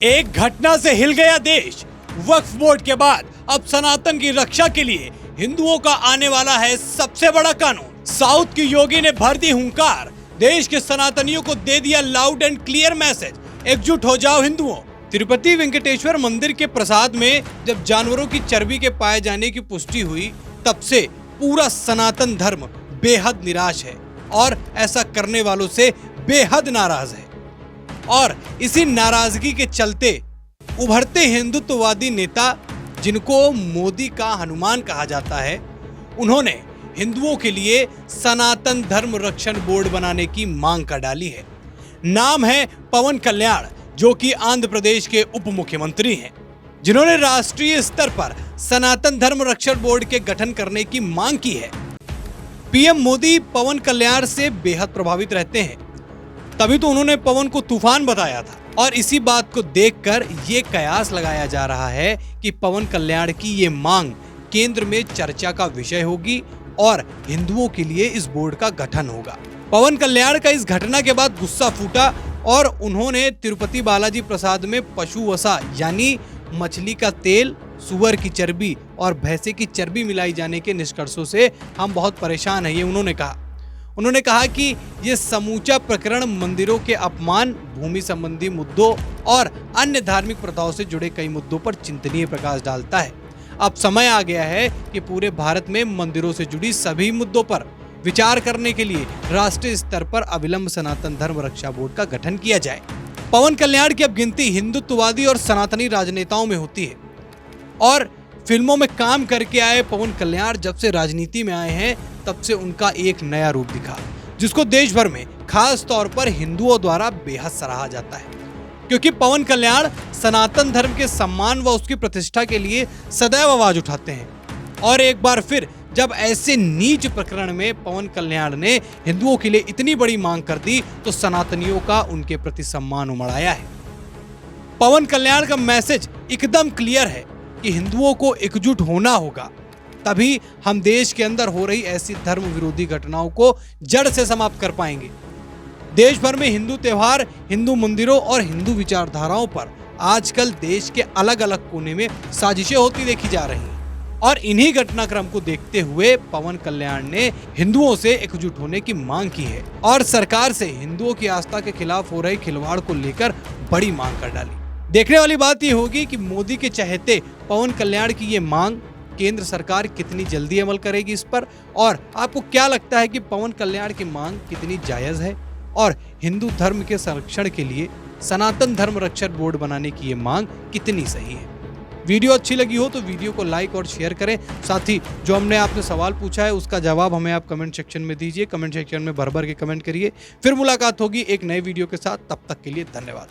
एक घटना से हिल गया देश। वक्फ बोर्ड के बाद अब सनातन की रक्षा के लिए हिंदुओं का आने वाला है सबसे बड़ा कानून। साउथ की योगी ने भर दी हुंकार, देश के सनातनियों को दे दिया लाउड एंड क्लियर मैसेज, एकजुट हो जाओ हिंदुओं। तिरुपति वेंकटेश्वर मंदिर के प्रसाद में जब जानवरों की चर्बी के पाए जाने की पुष्टि हुई, तब से पूरा सनातन धर्म बेहद निराश है और ऐसा करने वालों से बेहद नाराज है। और इसी नाराजगी के चलते उभरते हिंदुत्ववादी नेता, जिनको मोदी का हनुमान कहा जाता है, उन्होंने हिंदुओं के लिए सनातन धर्म रक्षण बोर्ड बनाने की मांग कर डाली है। नाम है पवन कल्याण, जो कि आंध्र प्रदेश के उप मुख्यमंत्री हैं, जिन्होंने राष्ट्रीय स्तर पर सनातन धर्म रक्षण बोर्ड के गठन करने की मांग की है। पीएम मोदी पवन कल्याण से बेहद प्रभावित रहते हैं, तभी तो उन्होंने पवन को तूफान बताया था। और इसी बात को देखकर ये कयास लगाया जा रहा है कि पवन कल्याण की ये मांग केंद्र में चर्चा का विषय होगी और हिंदुओं के लिए इस बोर्ड का गठन होगा। पवन कल्याण का इस घटना के बाद गुस्सा फूटा और उन्होंने तिरुपति बालाजी प्रसाद में पशु वसा यानी मछली का तेल, सुअर की चर्बी और भैंसे की चर्बी मिलाई जाने के निष्कर्षों से हम बहुत परेशान हैं, ये उन्होंने कहा कि ये समूचा प्रकरण मंदिरों के अपमान, भूमि संबंधी मुद्दों और अन्य धार्मिक प्रथाओं से जुड़े कई मुद्दों पर चिंतनीय प्रकाश डालता है। अब समय आ गया है कि पूरे भारत में मंदिरों से जुड़ी सभी मुद्दों पर विचार करने के लिए राष्ट्रीय स्तर पर अविलंब सनातन धर्म रक्षा बोर्ड का गठन किया जाए। पवन कल्याण की अब गिनती हिंदुत्ववादी और सनातनी राजनेताओं में होती है और फिल्मों में काम करके आए पवन कल्याण जब से राजनीति में आए हैं, तब से उनका एक नया रूप दिखा, जिसको देश भर में खास तौर पर हिंदुओं द्वारा बेहद सराहा जाता है। क्योंकि पवन कल्याण सनातन धर्म के सम्मान व उसकी प्रतिष्ठा के लिए सदैव आवाज उठाते हैं। और एक बार फिर जब ऐसे नीच प्रकरण में पवन कल्याण ने हिंदुओं के लिए इतनी बड़ी मांग कर दी, तो सनातनियों का उनके प्रति सम्मान उमड़ आया है। पवन कल्याण का मैसेज एकदम क्लियर है कि हिंदुओं को एकजुट होना होगा, तभी हम देश के अंदर हो रही ऐसी धर्म विरोधी घटनाओं को जड़ से समाप्त कर पाएंगे। देश भर में हिंदू त्योहार, हिंदू मंदिरों और हिंदू विचारधाराओं पर आजकल देश के अलग अलग कोने में साजिशें होती देखी जा रही हैं और इन्हीं घटनाक्रम को देखते हुए पवन कल्याण ने हिंदुओं से एकजुट होने की मांग की है और सरकार से हिंदुओं की आस्था के खिलाफ हो रहे खिलवाड़ को लेकर बड़ी मांग कर डाली। देखने वाली बात यह होगी कि मोदी के चहेते पवन कल्याण की ये मांग केंद्र सरकार कितनी जल्दी अमल करेगी इस पर, और आपको क्या लगता है कि पवन कल्याण की मांग कितनी जायज है और हिंदू धर्म के संरक्षण के लिए सनातन धर्म रक्षण बोर्ड बनाने की ये मांग कितनी सही है। वीडियो अच्छी लगी हो तो वीडियो को लाइक और शेयर करें। साथ ही जो हमने आपने सवाल पूछा है उसका जवाब हमें आप कमेंट सेक्शन में दीजिए। कमेंट सेक्शन में भर भर के कमेंट करिए। फिर मुलाकात होगी एक नए वीडियो के साथ, तब तक के लिए धन्यवाद।